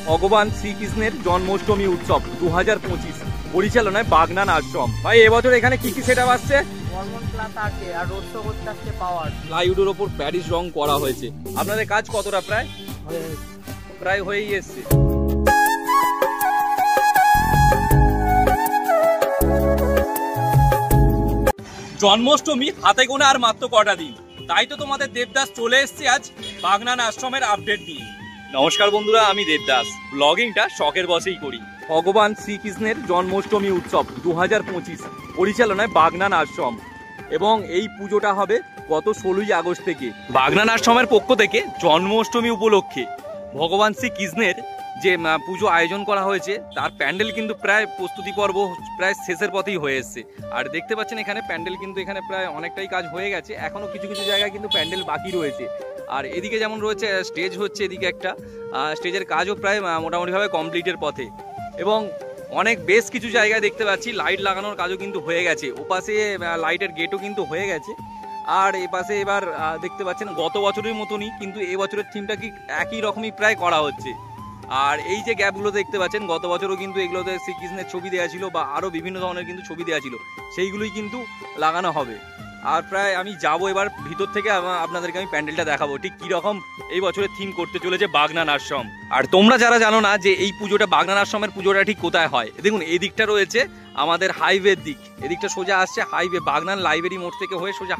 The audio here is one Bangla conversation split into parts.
ভগবান শ্রীকৃষ্ণের জন্মাষ্টমী উৎসব 2025 পরিচালনায় বাগনান আশ্রম। ভাই এবছর এখানে কি কি সেটআপ আসছে? প্লাইউডের ওপর প্যারিস রং করা হয়েছে। আপনাদের কাজ কতটা? প্রায় হয়েই এসছে। জন্মাষ্টমী হাতে গোনা আর মাত্র কটা দিন, তাই তো তোমাদের দেবদাস চলে এসছে আজ বাগনান আশ্রমের আপডেট নিয়ে। নমস্কার বন্ধুরা, আমি দেবদাস। ব্লগিংটা শখের বসেই করি। ভগবান শ্রীকৃষ্ণের জন্মাষ্টমী উৎসব 2025 পরিচালনায় বাগনান আশ্রম, এবং এই পুজোটা হবে গত 16ই আগস্ট থেকে। বাগনান আশ্রমের পক্ষ থেকে জন্মাষ্টমী উপলক্ষে ভগবান শ্রীকৃষ্ণের যে পুজো আয়োজন করা হয়েছে তার প্যান্ডেল কিন্তু প্রায় প্রস্তুতি পর্ব প্রায় শেষের পথেই হয়ে এসছে। আর দেখতে পাচ্ছেন এখানে প্যান্ডেল কিন্তু এখানে প্রায় অনেকটাই কাজ হয়ে গেছে, এখনো কিছু কিছু জায়গায় কিন্তু প্যান্ডেল বাকি রয়েছে। আর এদিকে যেমন রয়েছে স্টেজ হচ্ছে, এদিকে একটা স্টেজের কাজও প্রায় মোটামুটিভাবে কমপ্লিটের পথে, এবং অনেক বেশ কিছু জায়গায় দেখতে পাচ্ছি লাইট লাগানোর কাজও কিন্তু হয়ে গেছে। ওপাশে লাইটের গেটও কিন্তু হয়ে গেছে। আর এপাশে এবার দেখতে পাচ্ছেন গত বছরের মতনই কিন্তু এবছরের থিমটা কি একই রকমই প্রায় করা হচ্ছে। আর এই যে গ্যাপগুলো দেখতে পাচ্ছেন, গত বছরও কিন্তু এগুলোতে শ্রীকৃষ্ণের ছবি দেওয়া ছিল বা আরও বিভিন্ন ধরনের কিন্তু ছবি দেওয়া ছিল, সেইগুলোই কিন্তু লাগানো হবে। আর প্রায় আমি যাবো এবার ভিতর থেকে, আপনাদেরকে আমি প্যান্ডেলটা দেখাবো ঠিক কীরকম এই বছরের থিম করতে চলেছে বাগনান আশ্রম। আর তোমরা যারা জানো না যে এই পুজোটা বাগনান আশ্রমের পুজোটা ঠিক কোথায় হয়, দেখুন এই দিকটা রয়েছে আমাদের হাইওয়ের দিক, এদিকটা সোজা আসছে হাইওয়ে, বাগনান লাইব্রেরি মোড় থেকে হয়ে সোজা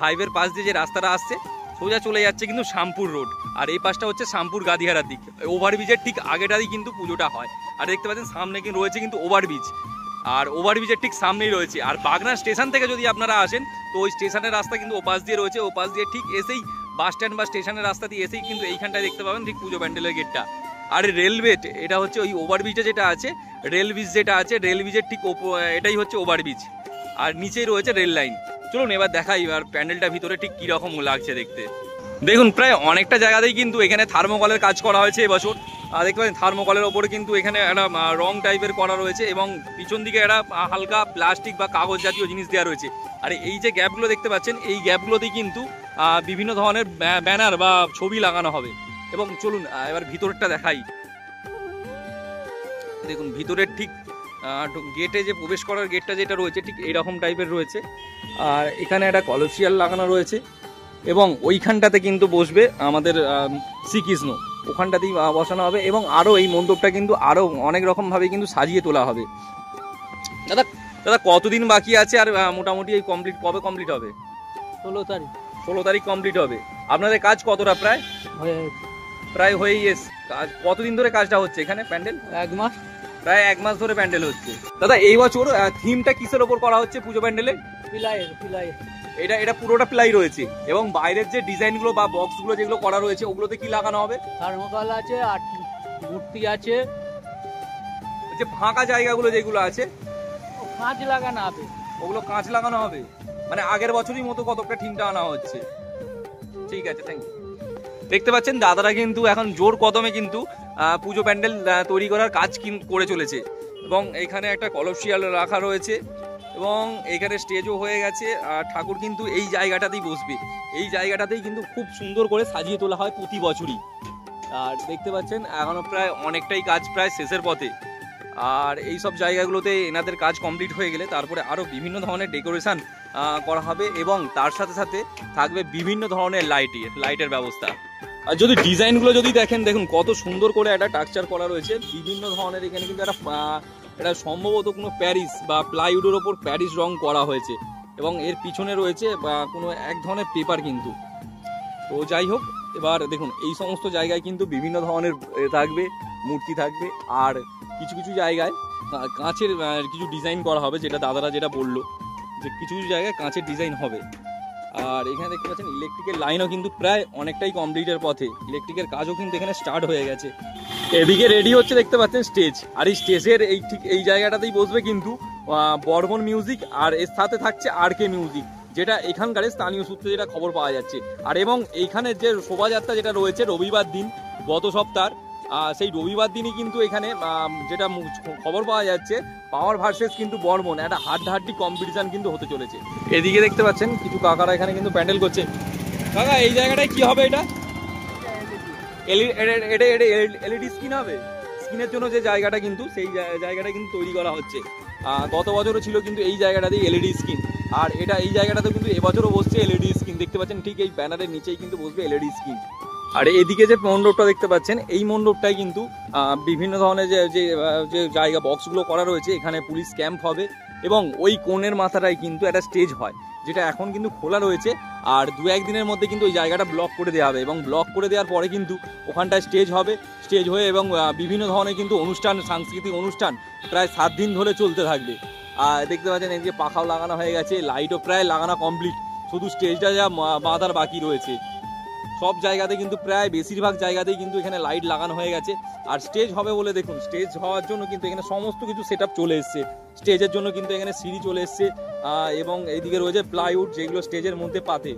হাইওয়ের পাশ দিয়ে যে রাস্তাটা আসছে সোজা চলে যাচ্ছে কিন্তু শ্যামপুর রোড। আর এই পাশটা হচ্ছে শ্যামপুর গাদিহারার দিক, ওভারব্রিজের ঠিক আগেটারই কিন্তু পুজোটা হয়। আর দেখতে পাচ্ছেন সামনে কিন্তু রয়েছে কিন্তু ওভারব্রিজ, আর ওভারব্রিজের ঠিক সামনেই রয়েছে। আর বাগনান স্টেশন থেকে যদি আপনারা আসেন তো ওই স্টেশনের রাস্তা কিন্তু ওপাশ দিয়ে রয়েছে, ওপাশ দিয়ে ঠিক এসেই বাস স্ট্যান্ড বা স্টেশনের রাস্তা দিয়ে এসেই কিন্তু এইখানটায় দেখতে পাবেন ঠিক পুজো প্যান্ডেলের গেটটা। আর রেলওয়ে এটা হচ্ছে ওই ওভারব্রিজে যেটা আছে, রেলব্রিজ যেটা আছে, রেলব্রিজের ঠিক এটাই হচ্ছে ওভারব্রিজ, আর নিচেই রয়েছে রেল লাইন। চলুন এবার দেখাই এবার প্যান্ডেলটা ভিতরে ঠিক কীরকম লাগছে দেখতে। দেখুন প্রায় অনেকটা জায়গাতেই কিন্তু এখানে থার্মোকলের কাজ করা হয়েছে এবছর। দেখতে পাচ্ছেন থার্মোকলের ওপরে কিন্তু এখানে একটা রং টাইপের করা রয়েছে, এবং পিছন দিকে একটা হালকা প্লাস্টিক বা কাগজ জাতীয় জিনিস দেওয়া রয়েছে। আর এই যে গ্যাপগুলো দেখতে পাচ্ছেন, এই গ্যাপগুলোতেই কিন্তু বিভিন্ন ধরনের ব্যানার বা ছবি লাগানো হবে। এবং চলুন এবার ভিতরটা দেখাই। দেখুন ভিতরের ঠিক গেটে যে প্রবেশ করার গেটটা যেটা রয়েছে ঠিক এইরকম টাইপের রয়েছে। আর এখানে একটা কলসিয়াল লাগানো রয়েছে, এবং ওইখানটাতে কিন্তু বসবে আমাদের শ্রীকৃষ্ণ, ওখানটাতেই বসানো হবে। এবং আরও এই মণ্ডপটা কিন্তু আরও অনেক রকমভাবে কিন্তু সাজিয়ে তোলা হবে। দাদা কতদিন বাকি আছে? আর মোটামুটি এই কবে কমপ্লিট হবে? 16 তারিখ কমপ্লিট হবে। আপনাদের কাজ কতটা? প্রায় হয়েই এসছে। কাজ কতদিন ধরে কাজটা হচ্ছে এখানে? প্যান্ডেল 1 মাস, প্রায় 1 মাস ধরে প্যান্ডেল হচ্ছে। দাদা এই বছর থিমটা কিসের ওপর করা হচ্ছে পুজো প্যান্ডেলে? পিলাই। এটা পুরোটা প্লাই রয়েছে, এবং বাইরের যে ডিজাইনগুলো বা বক্সগুলো যেগুলো করা রয়েছে ওগুলোতে কি লাগানো হবে? থার্মোকল আছে, আর মূর্তি আছে। যে ফাঁকা জায়গাগুলো যেগুলো আছে কাঁচ লাগানো হবে, ওগুলো কাঁচ লাগানো হবে। মানে আগের বছরই মতো কতটা থিমটা আনা হচ্ছে। ঠিক আছে, থ্যাংক ইউ। দেখতে পাচ্ছেন দাদারা কিন্তু এখন জোর কদমে কিন্তু পুজো প্যান্ডেল তৈরি করার কাজ করে চলেছে, এবং এখানে একটা কলসিয়াল রাখা রয়েছে, এবং এখানে স্টেজও হয়ে গেছে। আর ঠাকুর কিন্তু এই জায়গাটাতেই বসবে, এই জায়গাটাতেই কিন্তু খুব সুন্দর করে সাজিয়ে তোলা হয় প্রতি বছরই। আর দেখতে পাচ্ছেন এখনো প্রায় অনেকটাই কাজ প্রায় শেষের পথে। আর এই সব জায়গাগুলোতে এনাদের কাজ কমপ্লিট হয়ে গেলে তারপরে আরও বিভিন্ন ধরনের ডেকোরেশন করা হবে, এবং তার সাথে সাথে থাকবে বিভিন্ন ধরনের লাইটের ব্যবস্থা। আর যদি ডিজাইনগুলো যদি দেখুন কত সুন্দর করে একটা টাকচার করা রয়েছে বিভিন্ন ধরনের। এখানে কিন্তু এটা সম্ভবত কোনো প্যারিস বা প্লাইউডের ওপর প্যারিস রং করা হয়েছে, এবং এর পিছনে রয়েছে কোনো এক ধরনের পেপার কিন্তু। তো যাই হোক, এবার দেখুন এই সমস্ত জায়গায় কিন্তু বিভিন্ন ধরনের থাকবে, মূর্তি থাকবে। আর কিছু কিছু জায়গায় কাঁচের কিছু ডিজাইন করা হবে, যেটা দাদারা যেটা বললো যে কিছু কিছু জায়গায় কাঁচের ডিজাইন হবে। আর এখানে দেখতে পাচ্ছেন ইলেকট্রিকের লাইনও কিন্তু প্রায় অনেকটাই কমপ্লিটের পথে, ইলেকট্রিকের কাজও কিন্তু এখানে স্টার্ট হয়ে গেছে। এদিকে রেডি হচ্ছে দেখতে পাচ্ছেন স্টেজ, আর এই স্টেজের এই জায়গাটাতেই বসবে কিন্তু বর্মন মিউজিক, আর এর সাথে থাকছে RK মিউজিক, যেটা এখানকার স্থানীয় সূত্রে যেটা খবর পাওয়া যাচ্ছে। আর এবং এইখানে যে শোভাযাত্রা যেটা রয়েছে রবিবার দিন গত সপ্তাহ, সেই রবিবার দিনই কিন্তু এখানে যেটা খবর পাওয়া যাচ্ছে পাওয়ার ভার্সেস কিন্তু বর্মন একটা হাড্ডাহাড্ডি কম্পিটিশন কিন্তু হতে চলেছে। এদিকে দেখতে পাচ্ছেন কিছু কাকারা এখানে কিন্তু প্যান্ডেল করছে। কাকা এই জায়গাটায় কি হবে? এলইডি স্ক্রিন হবে। স্ক্রিনের জন্য যে জায়গাটা কিন্তু সেই জায়গাটা কিন্তু তৈরি করা হচ্ছে। গত বছরও ছিল কিন্তু এই জায়গাটাতেই এলইডি স্ক্রিন, আর এটা এই জায়গাটাতে কিন্তু এবছরও বসছে এলইডি স্ক্রিন। দেখতে পাচ্ছেন ঠিক এই ব্যানারের নিচেই কিন্তু বসবে এলইডি স্ক্রিন। আর এদিকে যে মণ্ডপটা দেখতে পাচ্ছেন, এই মণ্ডপটাই কিন্তু বিভিন্ন ধরনের যে জায়গা বক্সগুলো করা রয়েছে, এখানে পুলিশ ক্যাম্প হবে এবং ওই কোণের মাথাটাই কিন্তু একটা স্টেজ হয়, যেটা এখন কিন্তু খোলা রয়েছে। আর দু একদিনের মধ্যে কিন্তু ওই জায়গাটা ব্লক করে দেওয়া হবে এবং ব্লক করে দেওয়ার পরে কিন্তু ওখানটায় স্টেজ হবে। স্টেজ হয়ে এবং বিভিন্ন ধরনের কিন্তু অনুষ্ঠান, সাংস্কৃতিক অনুষ্ঠান প্রায় 7 দিন ধরে চলতে থাকবে। আর দেখতে পাচ্ছেন এদিকে পাখাও লাগানো হয়ে গেছে, লাইটও প্রায় লাগানো কমপ্লিট, শুধু স্টেজটা যা বাঁধার বাকি রয়েছে। সব জায়গাতে কিন্তু প্রায় বেশিরভাগ জায়গাতেই কিন্তু এখানে লাইট লাগানো হয়ে গেছে। আর স্টেজ হবে বলে দেখুন, স্টেজ হওয়ার জন্য কিন্তু এখানে সমস্ত কিছু সেট আপ চলে এসছে। স্টেজের জন্য কিন্তু এখানে সিঁড়ি চলে এসছে এবং এইদিকে রয়েছে প্লাইউড, যেগুলো স্টেজের মধ্যে পাতে।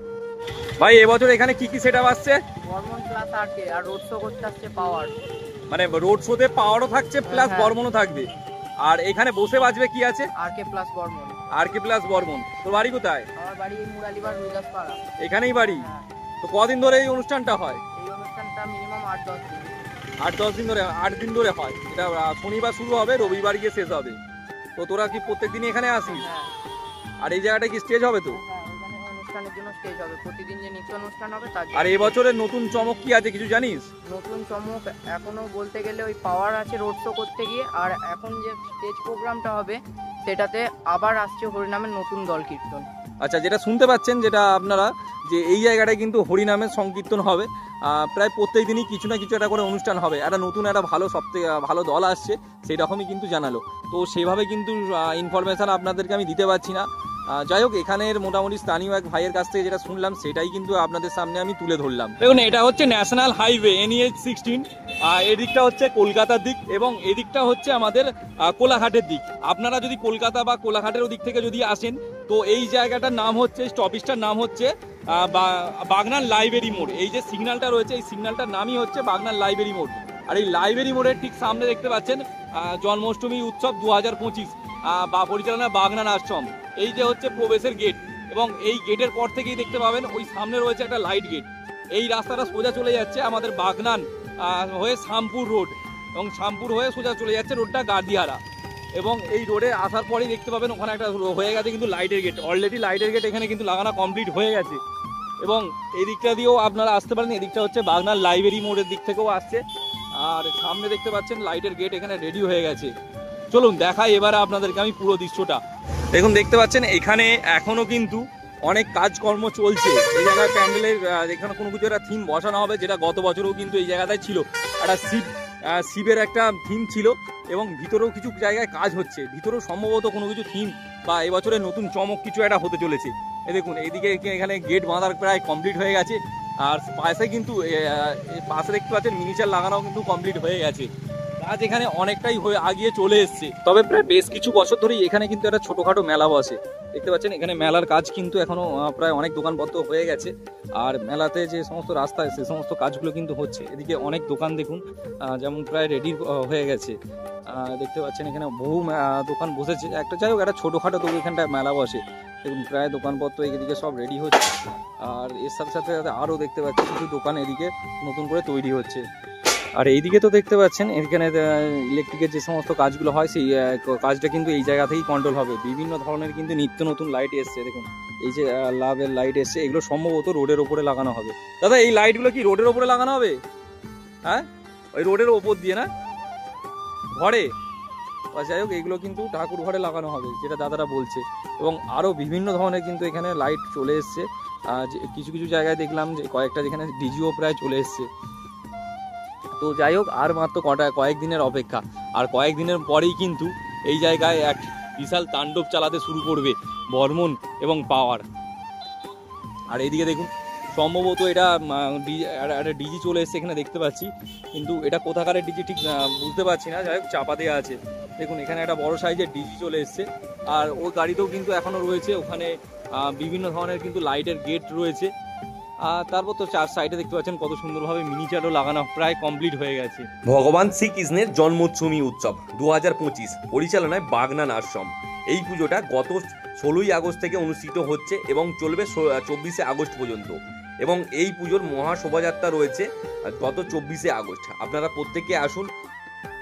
ভাই এবছর এখানে কি কি সেট আপ আসছে? বর্মন প্লাস আরকে, আর রোড শো করতে আসছে পাওয়ার। মানে রোড শোতে পাওয়ারও থাকছে প্লাস হ্যাঁ। বর্মনও থাকবে। আর এখানে বসে বাজবে কি আছে? আরকে প্লাস বর্মন। আরকে প্লাস বর্মন। তোর বাড়ি কোথায়? আমার বাড়ি এই মুরালিবার রুইদাসপাড়া। এখানেই বাড়ি? হ্যাঁ। তো কদিন ধরে এই অনুষ্ঠানটা হয়? এই অনুষ্ঠানটা মিনিমাম 8-10 দিন। 8-10 দিন ধরে, 8 দিন ধরে হয়। এটা শনিবার শুরু হবে, রবিবার গিয়ে শেষ হবে। তো তোরা কি প্রত্যেক দিনই এখানে আসিস? হ্যাঁ আর এই জায়গাটা কি স্টেজ হবে তো? হ্যাঁ, ওখানে অনুষ্ঠানের জন্য স্টেজ হবে, প্রতিদিন যে নৃত্য অনুষ্ঠান হবে তার জন্য। আর এবছরের নতুন চমক কি আছে কিছু জানিস? নতুন চমক এখনো বলতে গেলে ওই পাওয়ার আছে রোড শো করতে গিয়ে, আর এখন যে স্টেজ প্রোগ্রামটা হবে সেটাতে আবার আসছে হরিনামের নতুন দল কীর্তন। আচ্ছা, যেটা শুনতে পাচ্ছেন যেটা আপনারা, যে এই জায়গাটায় কিন্তু হরিনামের সংকীর্তন হবে। প্রায় প্রত্যেক দিনই কিছু না কিছু একটা করে অনুষ্ঠান হবে। একটা নতুন একটা ভালো, সবথেকে ভালো দল আসছে, সেই রকমই কিন্তু জানালো। তো সেভাবে কিন্তু ইনফরমেশান আপনাদেরকে আমি দিতে পারছি না। যাই হোক, এখানের মোটামুটি স্থানীয় এক ভাইয়ের কাছ থেকে যেটা শুনলাম সেটাই কিন্তু আপনাদের সামনে আমি তুলে ধরলাম। দেখুন, এটা হচ্ছে ন্যাশনাল হাইওয়ে NH 16। এদিকটা হচ্ছে কলকাতার দিক এবং এদিকটা হচ্ছে আমাদের কোলাঘাটের দিক। আপনারা যদি কলকাতা বা কোলাঘাটের ওদিক থেকে যদি আসেন, তো এই জায়গাটার নাম হচ্ছে, স্টপেজটার নাম হচ্ছে বাগনান লাইব্রেরি মোড়। এই যে সিগন্যালটা রয়েছে, এই সিগন্যালটার নামই হচ্ছে বাগনান লাইব্রেরি মোড়। আর এই লাইব্রেরি মোড়ের ঠিক সামনে দেখতে পাচ্ছেন জন্মাষ্টমী উৎসব 2025 বা পরিচালনা বাগনান আশ্রম। এই যে হচ্ছে প্রবেশের গেট, এবং এই গেটের পর থেকেই দেখতে পাবেন ওই সামনে রয়েছে একটা লাইট গেট। এই রাস্তাটা সোজা চলে যাচ্ছে আমাদের বাগনান হয়ে শামপুর রোড, এবং শামপুর হয়ে সোজা চলে যাচ্ছে রোডটা গার্দিয়ারা। এবং এই রোডে আসার পরেই দেখতে পাবেন ওখানে একটা হয়ে গেছে কিন্তু লাইটের গেট। অলরেডি লাইটের গেট এখানে কিন্তু লাগানো কমপ্লিট হয়ে গেছে। এবং এই দিকটা দিয়েও আপনারা আসতে পারেন, এদিকটা হচ্ছে বাগনান লাইব্রেরি মোড়ের দিক থেকেও আসছে। আর সামনে দেখতে পাচ্ছেন লাইটের গেট এখানে রেডি হয়ে গেছে। চলুন দেখাই এবারে আপনাদেরকে আমি পুরো দৃশ্যটা। দেখুন, দেখতে পাচ্ছেন এখানে এখনো কিন্তু অনেক কাজকর্ম চলছে। এই জায়গায় প্যান্ডেলের এখানে কোনো কিছু একটা থিম বসানো হবে, যেটা গত বছরও কিন্তু এই জায়গাটায় ছিল। একটা শিবের একটা থিম ছিল, এবং ভিতরেও কিছু জায়গায় কাজ হচ্ছে। ভিতরেও সম্ভবত কোনো কিছু থিম বা এবছরের নতুন চমক কিছু একটা হতে চলেছে। এই দেখুন, এইদিকে এখানে গেট বাঁধার প্রায় কমপ্লিট হয়ে গেছে। আর পাশে কিন্তু পাশে দেখতে পাচ্ছেন মিনিচার লাগানো কিন্তু কমপ্লিট হয়ে গেছে। কাজ এখানে অনেকটাই আগিয়ে চলে এসছে। তবে প্রায় বেশ কিছু বছর ধরেই এখানে কিন্তু একটা ছোটখাটো মেলা বসে। দেখতে পাচ্ছেন এখানে মেলার কাজ কিন্তু এখনো প্রায় অনেক দোকানপত্র হয়ে গেছে। আর মেলাতে যে সমস্ত রাস্তায় সে সমস্ত কাজগুলো কিন্তু হচ্ছে। এদিকে অনেক দোকান দেখুন যেমন প্রায় রেডি হয়ে গেছে। দেখতে পাচ্ছেন এখানে বহু দোকান বসেছে। একটা যাই হোক, একটা ছোটোখাটো তো এখানটায় মেলা বসে। দেখুন প্রায় দোকানপত্র এদিকে সব রেডি হচ্ছে। আর এর সাথে সাথে আরও দেখতে পাচ্ছি কিছু দোকান এদিকে নতুন করে তৈরি হচ্ছে। আর এইদিকে তো দেখতে পাচ্ছেন এখানে ইলেকট্রিকের যে সমস্ত কাজগুলো হয়, সেই কাজটা কিন্তু এই জায়গা থেকেই কন্ট্রোল হবে। বিভিন্ন ধরনের কিন্তু নিত্য নতুন লাইট এসছে। দেখুন এই যে লাভের লাইট এসছে, এগুলো সম্ভবত রোডের ওপরে লাগানো হবে। দাদা, এই লাইটগুলো কি রোডের ওপরে লাগানো হবে? হ্যাঁ, ওই রোডের ওপর দিয়ে না, ঘরে? যাই হোক, এগুলো কিন্তু ঠাকুর ঘরে লাগানো হবে, যেটা দাদারা বলছে। এবং আরও বিভিন্ন ধরনের কিন্তু এখানে লাইট চলে এসছে। কিছু কিছু জায়গায় দেখলাম যে কয়েকটা যেখানে ডিজিও প্রায় চলে এসছে। তো যাই হোক, আর মাত্র কয়েকদিনের অপেক্ষা। আর কয়েকদিনের পরেই কিন্তু এই জায়গায় এক বিশাল তাণ্ডব চালাতে শুরু করবে বর্মন এবং পাওয়ার। আর এইদিকে দেখুন, সম্ভবত এটা একটা ডিজি চলে এসছে এখানে দেখতে পাচ্ছি, কিন্তু এটা কোথাকারের ডিজি ঠিক বুঝতে পারছি না। যাই হোক, চাপা দেওয়া আছে। দেখুন এখানে একটা বড় সাইজের ডিজি চলে এসছে। আর ওই গাড়িতেও কিন্তু এখনও রয়েছে। ওখানে বিভিন্ন ধরনের কিন্তু লাইটের গেট রয়েছে। আর তারপর তো চার সাইডে দেখতে পাচ্ছেন কত সুন্দরভাবে মিনিচারও লাগানো প্রায় কমপ্লিট হয়ে গেছে। ভগবান শ্রীকৃষ্ণের জন্মোৎসবী উৎসব 2025 পরিচালনায় বাগনান আশ্রম। এই পুজোটা গত 16ই আগস্ট থেকে অনুষ্ঠিত হচ্ছে এবং চলবে 24শে আগস্ট পর্যন্ত। এবং এই পুজোর মহা শোভাযাত্রা রয়েছে গত 24শে আগস্ট। আপনারা প্রত্যেকে আসুন,